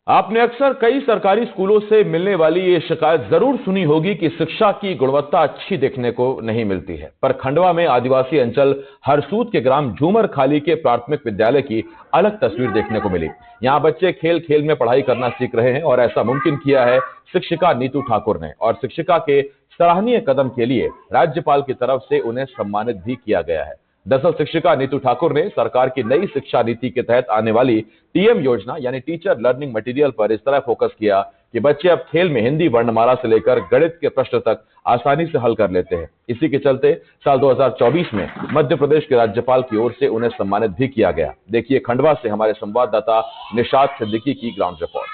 आपने अक्सर कई सरकारी स्कूलों से मिलने वाली ये शिकायत जरूर सुनी होगी कि शिक्षा की गुणवत्ता अच्छी देखने को नहीं मिलती है। पर खंडवा में आदिवासी अंचल हरसूद के ग्राम झूमर खाली के प्राथमिक विद्यालय की अलग तस्वीर देखने को मिली। यहाँ बच्चे खेल खेल में पढ़ाई करना सीख रहे हैं और ऐसा मुमकिन किया है शिक्षिका नीतू ठाकुर ने। और शिक्षिका के सराहनीय कदम के लिए राज्यपाल की तरफ से उन्हें सम्मानित भी किया गया है। दरअसल शिक्षिका नीतू ठाकुर ने सरकार की नई शिक्षा नीति के तहत आने वाली टीएम योजना यानी टीचर लर्निंग मटेरियल पर इस तरह फोकस किया कि बच्चे अब खेल में हिंदी वर्णमाला से लेकर गणित के प्रश्न तक आसानी से हल कर लेते हैं। इसी के चलते साल 2024 में मध्य प्रदेश के राज्यपाल की ओर से उन्हें सम्मानित भी किया गया। देखिए खंडवा से हमारे संवाददाता निशात सिद्दीकी की ग्राउंड रिपोर्ट।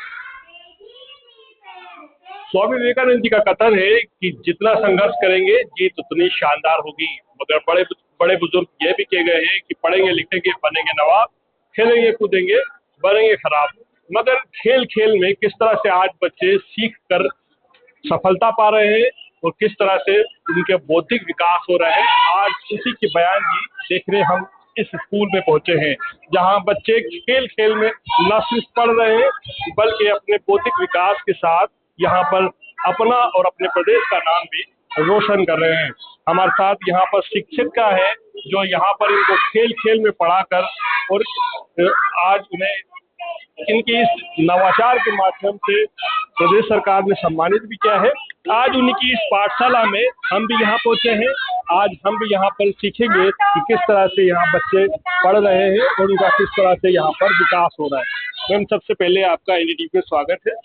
स्वामी विवेकानंद जी का कथन है कि जितना संघर्ष करेंगे जीत उतनी शानदार होगी। मगर बड़े बुजुर्ग ये भी कह गए हैं कि पढ़ेंगे लिखेंगे बनेंगे नवाब, खेलेंगे कूदेंगे बनेंगे खराब। मगर खेल खेल में किस तरह से आज बच्चे सीख कर सफलता पा रहे हैं और किस तरह से उनके बौद्धिक विकास हो रहे हैं, आज उसी के बयान ही देखने हम इस स्कूल में पहुंचे हैं, जहां बच्चे खेल खेल में न सिर्फ पढ़ रहे हैं बल्कि अपने बौद्धिक विकास के साथ यहाँ पर अपना और अपने प्रदेश का नाम भी रोशन कर रहे हैं। हमारे साथ यहाँ पर शिक्षिका है जो यहाँ पर इनको खेल खेल में पढ़ाकर और आज उन्हें इनके इस नवाचार के माध्यम से प्रदेश सरकार ने सम्मानित भी किया है। आज उनकी इस पाठशाला में हम भी यहाँ पहुंचे हैं। आज हम भी यहाँ पर सीखेंगे कि किस तरह से यहाँ बच्चे पढ़ रहे हैं और उनका किस तरह से यहाँ पर विकास हो रहा है। मैम, सबसे पहले आपका एनडीटीवी में स्वागत है।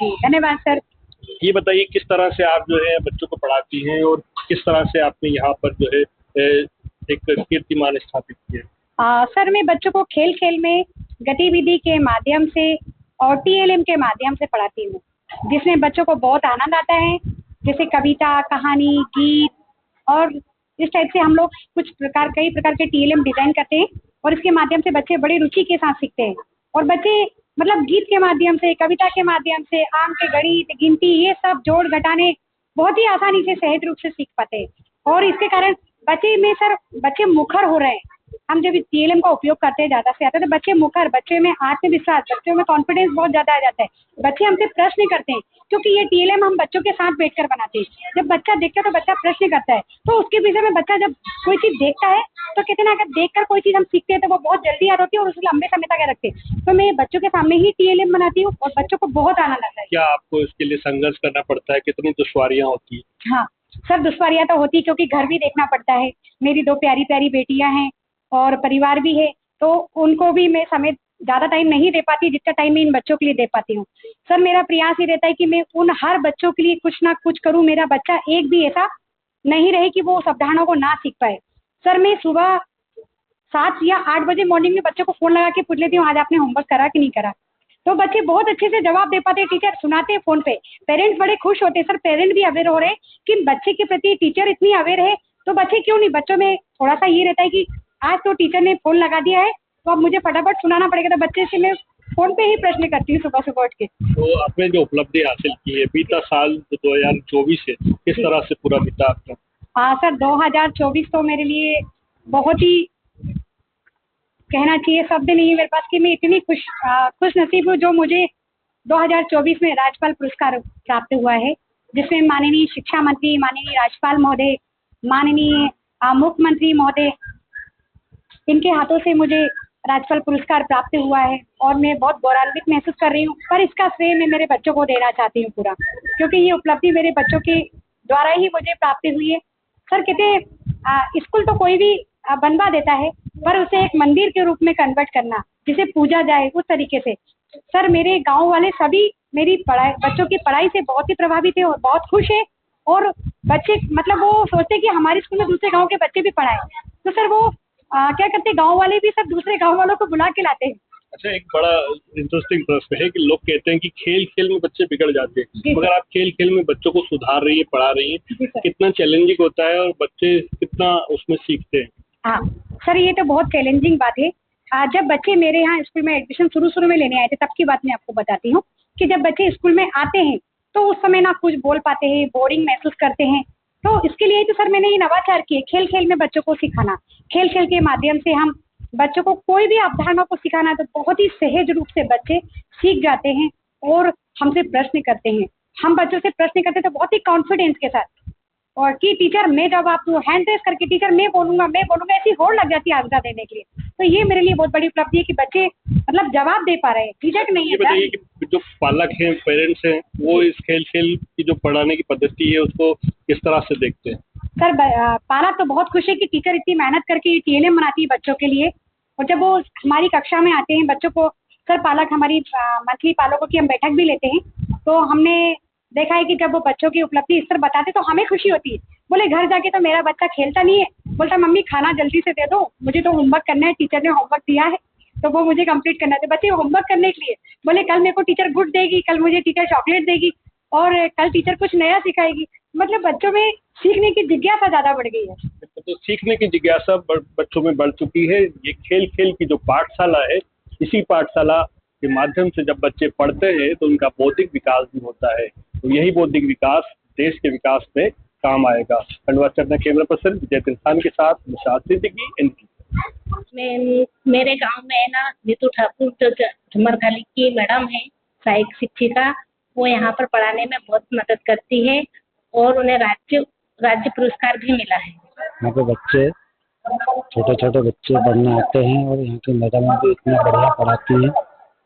धन्यवाद सर। ये बताइए किस तरह से आप जो है बच्चों को पढ़ाती हैं और किस तरह से आपने यहाँ पर जो है एक कीर्तिमान स्थापित किया। सर, मैं बच्चों को खेल खेल में गतिविधि के माध्यम से और टीएलएम के माध्यम से पढ़ाती हूँ, जिसमें बच्चों को बहुत आनंद आता है। जैसे कविता, कहानी, गीत और इस टाइप से हम लोग कई प्रकार के टीएलएम डिजाइन करते हैं और इसके माध्यम से बच्चे बड़ी रुचि के साथ सीखते हैं। और बच्चे मतलब गीत के माध्यम से, कविता के माध्यम से, आम के गणित, गिनती, ये सब जोड़ घटाने बहुत ही आसानी से सहज रूप से सीख पाते हैं। और इसके कारण बच्चे मुखर हो रहे हैं। हम जब टीएलएम का उपयोग करते हैं ज़्यादा से ज़्यादा तो बच्चे मुखर, बच्चे में आत्मविश्वास, बच्चों में कॉन्फिडेंस बहुत ज़्यादा आ जाता है। बच्चे हमसे प्रश्न करते हैं क्योंकि ये टीएलएम हम बच्चों के साथ बैठकर बनाते हैं। जब बच्चा देखता है तो बच्चा प्रश्न करता है, तो उसके विषय में बच्चा जब कोई चीज़ देखता है तो कहते हैं अगर देखकर कोई चीज़ हम सीखते हैं तो वो बहुत जल्दी याद होती है और उसे लंबे समय तक याद रखते हैं। तो मैं बच्चों के सामने ही टीएलएम बनाती हूँ और बच्चों को बहुत आनंद आता है। क्या आपको इसके लिए संघर्ष करना पड़ता है? कितनी दुश्वारियाँ होती है? हाँ सर, दुश्वारियाँ तो होती है क्योंकि घर भी देखना पड़ता है। मेरी 2 प्यारी प्यारी बेटियाँ हैं और परिवार भी है, तो उनको भी मैं समय ज़्यादा टाइम नहीं दे पाती जितना टाइम मैं इन बच्चों के लिए दे पाती हूँ। सर, मेरा प्रयास ये रहता है कि मैं उन हर बच्चों के लिए कुछ ना कुछ करूँ। मेरा बच्चा एक भी ऐसा नहीं रहे कि वो उस अवधारणा को ना सीख पाए। सर, मैं सुबह 7 या 8 बजे मॉर्निंग में बच्चों को फ़ोन लगा के पूछ लेती हूँ आज आपने होमवर्क करा कि नहीं करा। तो बच्चे बहुत अच्छे से जवाब दे पाते हैं, टीचर सुनाते हैं फ़ोन पे, पेरेंट्स बड़े खुश होते हैं। सर, पेरेंट भी अवेयर हो रहे हैं कि बच्चे के प्रति टीचर इतनी अवेयर है तो बच्चे क्यों नहीं। बच्चों में थोड़ा सा ये रहता है कि आज तो टीचर ने फ़ोन लगा दिया है तो अब मुझे फटाफट सुनाना पड़ेगा, तो बच्चे से मैं फ़ोन पे ही प्रश्न करती हूँ सुबह सुबह उठ के। तो आपने जो उपलब्धि हासिल की है, बीता साल 2024 है, किस तरह से पूरा बीता आपका? हाँ सर, 2024 तो मेरे लिए बहुत ही कहना चाहिए शब्द नहीं है मेरे पास कि मैं इतनी खुश नसीब हूँ जो मुझे 2024 में राज्यपाल पुरस्कार प्राप्त हुआ है, जिसमें माननीय शिक्षा मंत्री, माननीय राज्यपाल महोदय, माननीय मुख्यमंत्री महोदय, इनके हाथों से मुझे राज्यपाल पुरस्कार प्राप्त हुआ है और मैं बहुत गौरवान्वित महसूस कर रही हूँ। पर इसका श्रेय मैं मेरे बच्चों को देना चाहती हूँ पूरा, क्योंकि ये उपलब्धि मेरे बच्चों के द्वारा ही मुझे प्राप्त हुई है। सर, कहते हैं स्कूल तो कोई भी बनवा देता है पर उसे एक मंदिर के रूप में कन्वर्ट करना, जिसे पूजा जाए उस तरीके से। सर, मेरे गाँव वाले सभी मेरी बच्चों की पढ़ाई से बहुत ही प्रभावित है और बहुत खुश है। और बच्चे मतलब वो सोचते कि हमारे स्कूल में दूसरे गाँव के बच्चे भी पढ़ाएं, तो सर वो क्या करते हैं, गाँव वाले भी सर दूसरे गाँव वालों को बुला के लाते हैं। अच्छा, एक बड़ा इंटरेस्टिंग प्रश्न है कि लोग कहते हैं कि खेल खेल में बच्चे बिगड़ जाते हैं, मगर आप खेल खेल में बच्चों को सुधार रही है, पढ़ा रही है, कितना चैलेंजिंग होता है और बच्चे कितना उसमें सीखते हैं? हाँ सर, ये तो बहुत चैलेंजिंग बात है। जब बच्चे मेरे यहाँ स्कूल में एडमिशन शुरू में लेने आए थे तब की बात मैं आपको बताती हूँ कि जब बच्चे स्कूल में आते हैं तो उस समय ना कुछ बोल पाते हैं, बोरिंग महसूस करते हैं। तो इसके लिए तो सर मैंने ये नवाचार किए, खेल खेल में बच्चों को सिखाना। खेल खेल के माध्यम से हम बच्चों को कोई भी अवधारणा को सिखाना तो बहुत ही सहज रूप से बच्चे सीख जाते हैं और हमसे प्रश्न करते हैं। हम बच्चों से प्रश्न करते तो बहुत ही कॉन्फिडेंस के साथ, और कि टीचर मैं जब आप हैंड रेस करके टीचर मैं बोलूंगा ऐसी होड़ लग जाती है आंसर देने के लिए। तो ये मेरे लिए बहुत बड़ी उपलब्धि है कि बच्चे मतलब जवाब दे पा रहे हैं, झिझक नहीं ये है। बताइए कि जो पालक हैं, पेरेंट्स हैं, वो इस खेल की जो पढ़ाने की पद्धति है उसको किस तरह से देखते हैं? सर पालक तो बहुत खुश है कि टीचर इतनी मेहनत करके TLM बनाती है बच्चों के लिए, और जब वो हमारी कक्षा में आते हैं बच्चों को, सर पालक हमारी मंथली पालकों की हम बैठक भी लेते हैं, तो हमने देखा है कि जब वो बच्चों की उपलब्धि इस तरह बताते तो हमें खुशी होती है। बोले घर जाके तो मेरा बच्चा खेलता नहीं है, बोलता मम्मी खाना जल्दी से दे दो, मुझे तो होमवर्क करना है, टीचर ने होमवर्क दिया है तो वो मुझे कंप्लीट करना है। बच्चे होमवर्क करने के लिए बोले कल मेरे को टीचर गुड देगी, कल मुझे टीचर चॉकलेट देगी, और कल टीचर कुछ नया सिखाएगी। मतलब बच्चों में सीखने की जिज्ञासा ज्यादा बढ़ गई है। तो सीखने की जिज्ञासा बच्चों में बढ़ चुकी है। ये खेल की जो पाठशाला है, इसी पाठशाला के माध्यम से जब बच्चे पढ़ते हैं तो उनका बौद्धिक विकास भी होता है, तो यही बौद्धिक विकास देश के विकास में काम आएगा। खंडवा से अपना कैमरा पर्सन विजय तिरसान के साथ निशात सिद्दीकी, NK। मेरे गांव में ना नीतू ठाकुर जो झुमरखाली की मैडम है, सहायक शिक्षिका, वो यहाँ पर पढ़ाने में बहुत मदद करती है और उन्हें राज्य पुरस्कार भी मिला है। यहाँ पे बच्चे छोटे छोटे बच्चे पढ़ने आते हैं और यहाँ की मैडम भी इतना बढ़िया पढ़ाती हैं।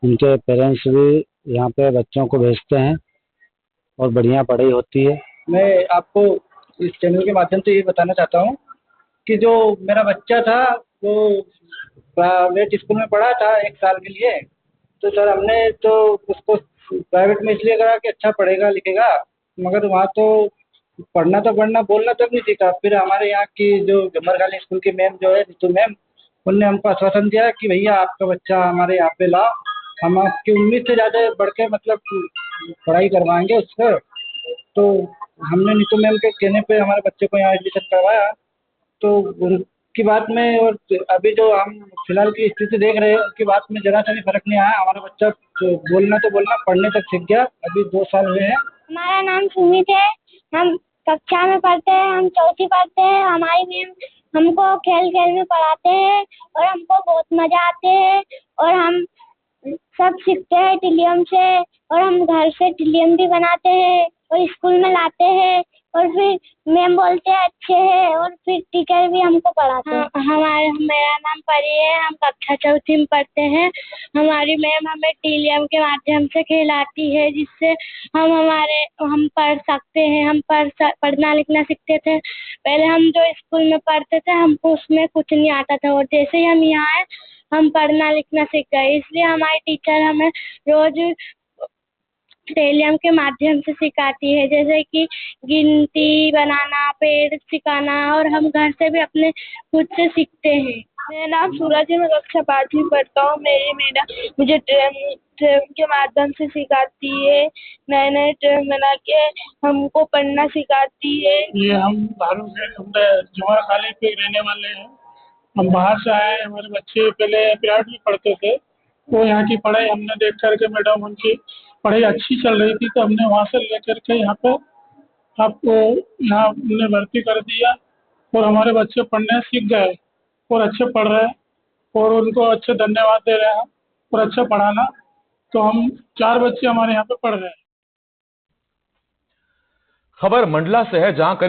उनके पेरेंट्स भी यहाँ पे बच्चों को भेजते हैं और बढ़िया पढ़ाई होती है। मैं आपको इस चैनल के माध्यम से ये बताना चाहता हूँ कि जो मेरा बच्चा था वो प्राइवेट स्कूल में पढ़ा था 1 साल के लिए, तो सर हमने तो उसको प्राइवेट में इसलिए करा कि अच्छा पढ़ेगा लिखेगा, मगर वहाँ तो पढ़ना बोलना तक नहीं सीखा। फिर हमारे यहाँ की जो झुमरखाली स्कूल की मैम जो है नीतू मैम, उनने हमको आश्वासन दिया कि भैया आपका बच्चा हमारे यहाँ पे लाओ, हम आपकी उम्मीद से ज़्यादा बढ़ के मतलब पढ़ाई करवाएंगे उसको। तो हमने नीतू मैम के कहने पे हमारे बच्चे को यहाँ एडमिशन करवाया। तो उनकी बात में और अभी जो हम फिलहाल की स्थिति देख रहे हैं उनकी बात में जरा सा भी फर्क नहीं आया। हमारा बच्चा बोलना तो बोलना, पढ़ने तक सीख गया। अभी 2 साल हुए हैं। हमारा नाम सुमित है, हम कक्षा में पढ़ते हैं, हम 4वीं पढ़ते हैं। हमारी मैम हमको खेल में पढ़ाते हैं और हमको बहुत मजा आते हैं, और हम सब सीखते हैं टिलियम से, और हम घर से टिलियम भी बनाते हैं और स्कूल में लाते हैं, और फिर मैम बोलते हैं अच्छे हैं, और फिर टीचर भी हमको पढ़ाते हैं। मेरा नाम परी है, हम कक्षा 4वीं में पढ़ते हैं। हमारी मैम हमें टिलियम के माध्यम से खिलाती है, जिससे हम पढ़ सकते हैं। हम पढ़ना लिखना सीखते थे। पहले हम जो स्कूल में पढ़ते थे हमको उसमें कुछ नहीं आता था, और जैसे ही हम यहाँ आए हम पढ़ना लिखना सीख गए। इसलिए हमारी टीचर हमें रोज टेलियम के माध्यम से सिखाती है, जैसे कि गिनती बनाना, पेड़ सिखाना, और हम घर से भी अपने खुद से सीखते हैं। मेरा नाम सूरज है, मैं कक्षा 5वीं पढ़ता हूँ। मेरी मैडम मुझे ड्राइंग के माध्यम से सिखाती है, नए नए ड्राइंग बना के हमको पढ़ना सिखाती है। ये हम भारू से झुमरखाली पे रहने वाले हैं। हम बाहर से आए हैं। हमारे बच्चे पहले प्राइवेट में पढ़ते थे, वो यहाँ की पढ़ाई हमने देख करके मैडम उनकी पढ़ाई अच्छी चल रही थी, तो हमने वहाँ से लेकर के यहाँ पे आपको यहाँ हमने भर्ती कर दिया, और हमारे बच्चे पढ़ने सीख गए और अच्छे पढ़ रहे हैं, और उनको अच्छे धन्यवाद दे रहे हैं और अच्छा पढ़ाना। तो हम 4 बच्चे हमारे यहाँ पे पढ़ रहे हैं। खबर मंडला से है, जहां करीब